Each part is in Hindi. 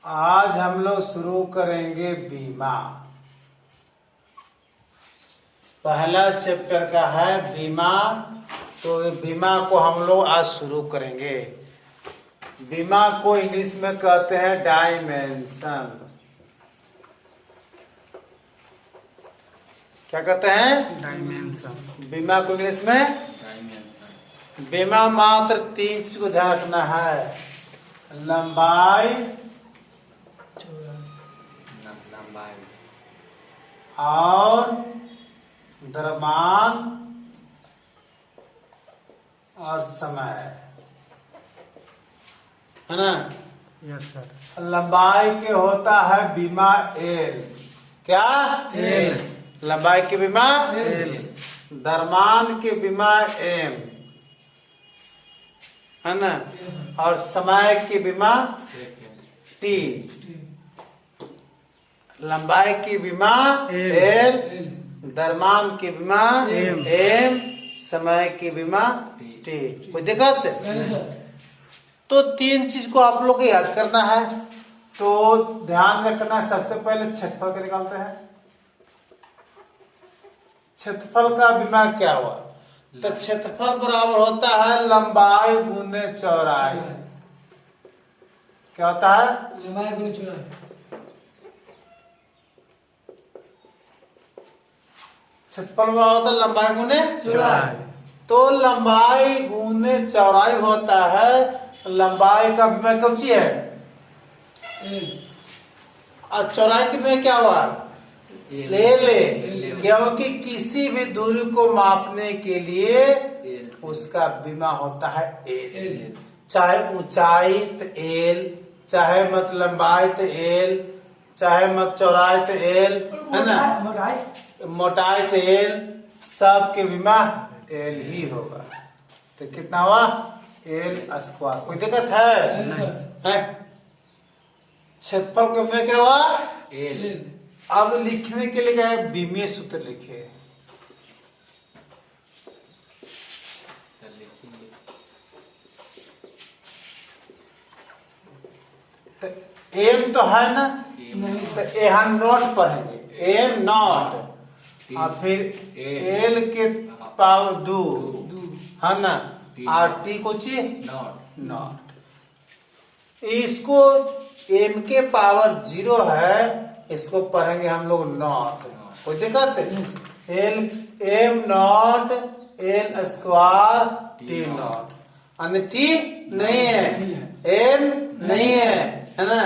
आज हम लोग शुरू करेंगे बीमा। पहला चैप्टर का है बीमा। तो ये बीमा को हम लोग आज शुरू करेंगे। बीमा को इंग्लिश में कहते हैं डायमेंशन। क्या कहते हैं? डायमेंशन। बीमा को इंग्लिश में डायमेंशन। बीमा मात्र 3 चीज को ध्यान रखना है। लंबाई और द्रव्यमान और समय, है ना? Yes sir. लंबाई के होता है बीमा एल। क्या? एल। लंबाई की बीमा एल। द्रव्यमान की बीमा एम, है ना? और समय की बीमा टी। लंबाई की बीमा एल, द्रव्यमान की बीमा एम, समय की बीमा टी। कोई दिक्कत? तो 3 चीज को आप लोग को याद करना है। तो ध्यान रखना, सबसे पहले क्षेत्रफल का निकालते हैं। क्षेत्रफल का बीमा क्या हुआ? तो क्षेत्रफल बराबर होता है लंबाई गुने चौड़ाई। क्या होता है? लंबाई गुने चौड़ाई। क्षेत्रफल बराबर होता है लंबाई गुने चौड़ाई। तो लंबाई गुने चौड़ाई होता है। लंबाई का बीमा कौन सी है? और चौड़ाई के में क्या हुआ? ले क्योंकि किसी भी दूरी को मापने के लिए उसका बीमा होता है एल। चाहे ऊंचाई तो एल, चाहे मत लंबाई तो एल, चाहे मत चौड़ाई तो एल, है ना? मोटाई तो एल, सबके बीमा एल ही होगा। तो कितना हुआ? L square. कोई दिक्कत है? क्षेत्रफल के में क्या हुआ? एल। अब लिखने के लिए क्या है? बीमीय सूत्र लिखे। तो एम तो है ना, तो यहाँ नॉट पढ़ेंगे। एम नॉट और फिर एल के पावर 2, है ना? और टी को चाहिए नॉट। इसको एम के पावर 0 है, इसको पढ़ेंगे हम लोग नॉट। कोई दिक्कत? L am naught L square T not. अन्य टी नहीं है, एम नहीं है ना?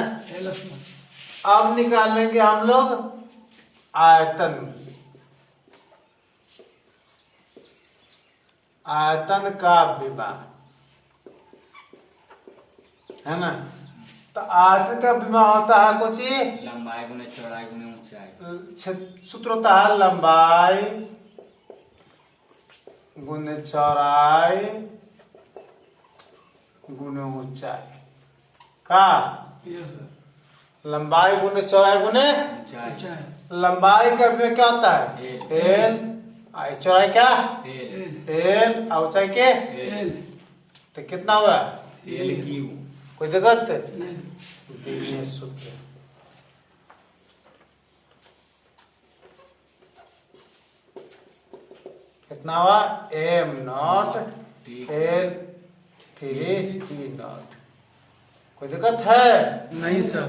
अब निकालेंगे हम लोग आयतन। आयतन का बीमा, है ना? तो आयतन का बीमा होता है कुछ लंबाई गुने चौड़ाई गुने ऊंचाई। सूत्र होता है लंबाई गुने चौड़ाई गुने ऊंचाई का। लंबाई गुने चौड़ाई गुने लंबाई का बीमा क्या होता है? एल। चौड़ाई क्या? एल। और ऊंचाई के तो कितना हुआ? L Q. कोई दिक्कत? बीमीय सूत्र। कितना हुआ? Am naught L 3 T not. कोई दिक्कत है? नहीं सर।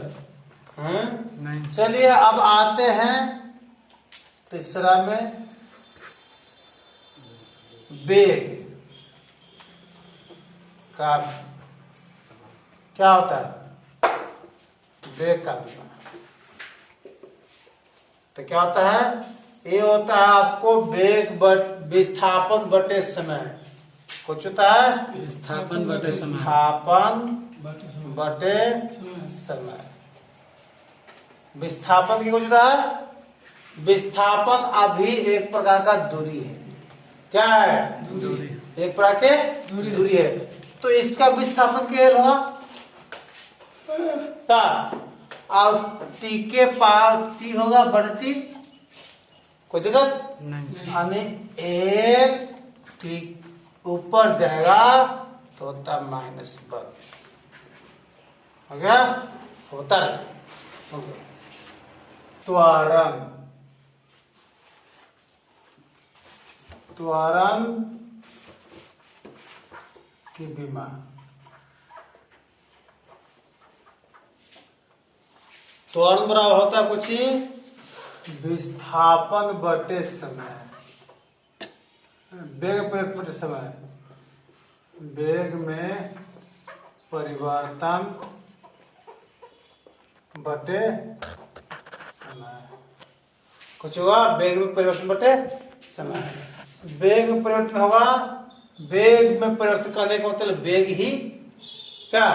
नहीं। चलिए अब आते हैं तीसरा में, वेग का क्या होता है? वेग का बीमा तो क्या होता है? ये होता है आपको वेग विस्थापन बटे समय। कुछ होता है विस्थापन बटे समय। विस्थापन बटे समय। विस्थापन की कुछ होता है? विस्थापन अभी एक प्रकार का दूरी है। क्या है? दूरी। एक प्रकार के दूरी है। तो इसका विस्थापन क्या होगा? क्या? अब टी के पार टी होगा बटा टी। कोई दिक्कत नहीं? एल टी ऊपर जाएगा तो होता -1 हो गया। होता रहे। त्वरण, त्वरण की विमा, त्वरण बराबर होता है कुछ ही विस्थापन बटे समय, वेग परिवर्तन बटे समय, वेग में परिवर्तन बटे समय। कुछ हुआ वेग में परिवर्तन बटे समय। वेग में परिवर्तन होगा, वेग में परिवर्तन करने का मतलब वेग ही, क्या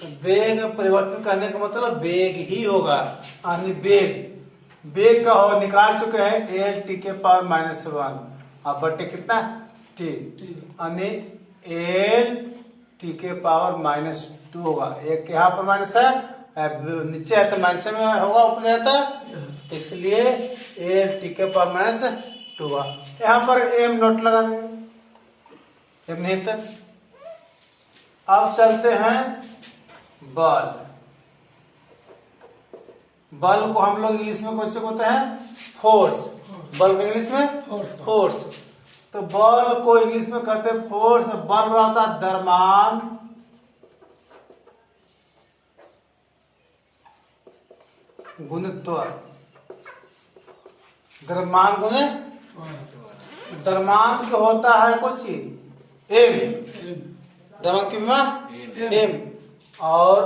वेग में परिवर्तन करने का मतलब वेग ही होगा। यानी वेग का हो निकाल चुके हैं एल टी के पावर -1 अब बटे कितना टी, यानी एल टी के पावर -2 होगा। एक यहाँ पर माइनस है, नीचे है तो माइनस में होगा, ऊपर जाता है, इसलिए एल टी के पावर -2 हुआ। यहाँ पर एम नोट लगा देंगे, एम नहीं था। अब चलते हैं बल। बल को हम लोग इंग्लिश में कैसे होते हैं फोर्स, बल को इंग्लिश में फोर्स। तो बल को इंग्लिश में कहते हैं फोर्स। बल होता है द्रव्यमान गुने त्वरण, द्रव्यमान गुने द्रव्यमान के होता है कुछ एम, द्रव्यमान की विमा एम, और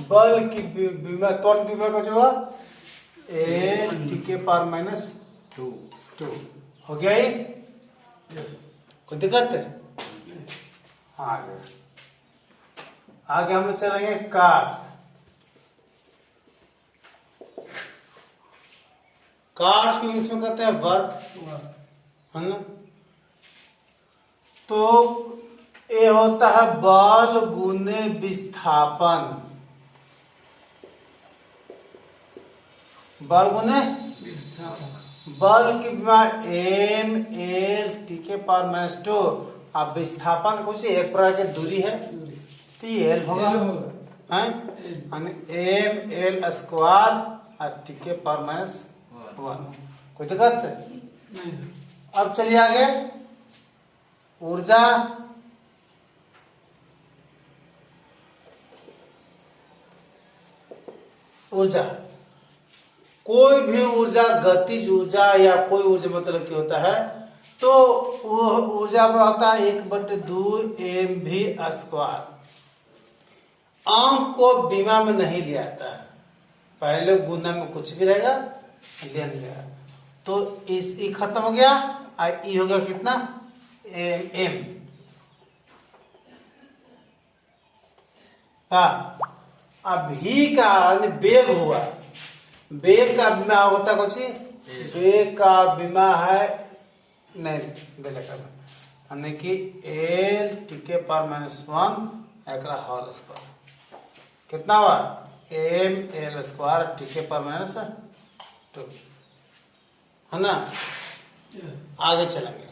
बल की विमा त्वरण की विमा का जो है एल टी के पावर -2 हो गया ये। कोई दिक्कत है? आगे हम लोग चलेंगे काज। काज को इंग्लिश में कहते हैं वर्क, है ना। तो ये होता है बल गुने विस्थापन, बल गुने बल की विमा एम एल टी के पावर -2। अब विस्थापन कुछ एक प्रकार की दूरी है, तो ये एल होगा, एम एल स्क्वायर और टी के पावर -1। कोई दिक्कत नहीं। अब चलिए आगे ऊर्जा। ऊर्जा कोई भी ऊर्जा, गतिज ऊर्जा या कोई ऊर्जा मतलब क्या होता है, तो वो ऊर्जा में होता है 1/2 mv²। अंक को बीमा में नहीं लिया जाता है, पहले गुना में कुछ भी रहेगा, लिया नहीं जाएगा। तो इस ई खत्म हो गया, ई हो गया कितना एम। अभी का वेग हुआ, वेग का बीमा होता कुछ, वेग का बीमा है नहीं यानी कि एल टी के पावर -1 एक होल स्क्वायर कितना हुआ एम एल स्क्वायर टी के पावर -2, है ना। आगे चलेंगे।